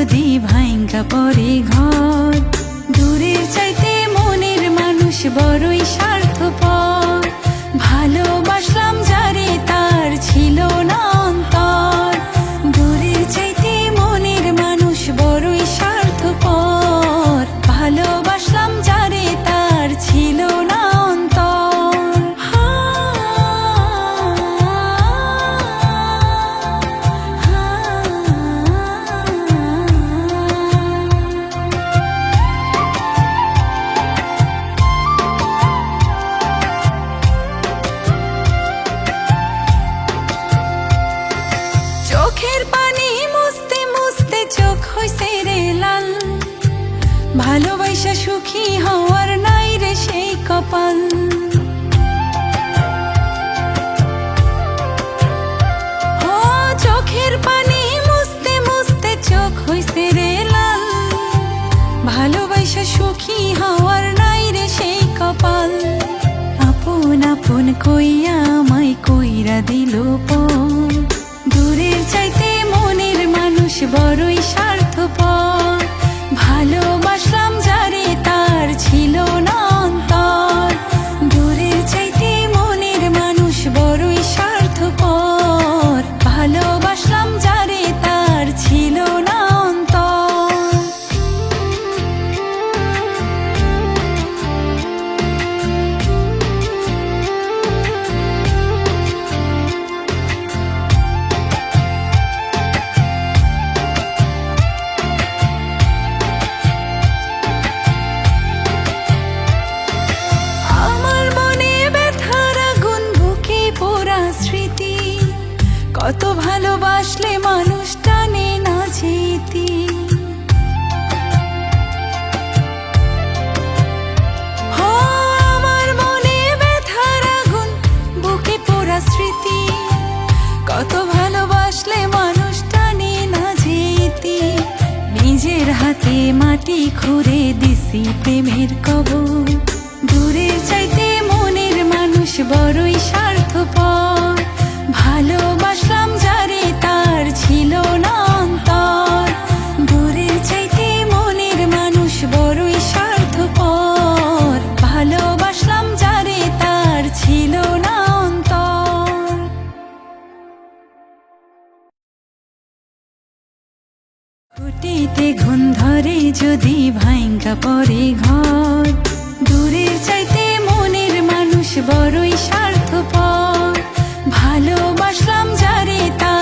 যদি ভাঙ্গা পড়ে ঘর, দূরের চাইতে মনের মানুষ বড়ই স্বার্থপর। ভালোবাসলাম যারে তার ছিল না অন্তর, দূরের চাইতে মনের মানুষ বড়ই স্বার্থপর। ভালোবাসলাম যারে তার ছিল না অন্তর। চোখের পানি মুছতে মুছতে চোখ হইছে রে লাল, ভালোবাসা সুখী হওয়ার নাই রে সেই কপাল। ও চোখের পানি মুছতে মুছতে চোখ হইছে রে লাল, ভালোবাসা সুখী হওয়ার নাই রে সেই কপাল। আপন আপন কইয়া আমায় কইরা দিল পর, দূরের চাইতে মনের মানুষ বড়ই স্বার্থপর। ভালোবাসলাম যারে তার ছিল না অন্তর, দূরের চাইতে মনের মানুষ বড়ই স্বার্থপর। ভালোবাসলাম যারে তার ছিল না অন্তর। আমার মনে ব্যথার আগুন, বুকে পোড়া স্মৃতি, কত ভালোবাসলে মানুষ টানে না যেতি। ও আমার মনে ব্যথার আগুন, বুকে পোড়া স্মৃতি, কত ভালোবাসলে মানুষ টানে না যেতি। নিজের হাতে মাটি খুঁড়ে দিছি প্রেমের কবর, দূরের চাইতে মনের মানুষ বড়ই স্বার্থপর। ভালোবাসলাম যারে তার ছিল না অন্তর, দূরের চাইতে মনের মানুষ বড়ই স্বার্থপর। ভালোবাসলাম যারে তার ছিল না অন্তর। খুঁটিতে ঘুণ ধরে যদি ভাঙ্গা পড়ে ঘর, দূরের চাইতে মনের মানুষ বড়ই স্বার্থপর। ভালোবাসলাম যারে তার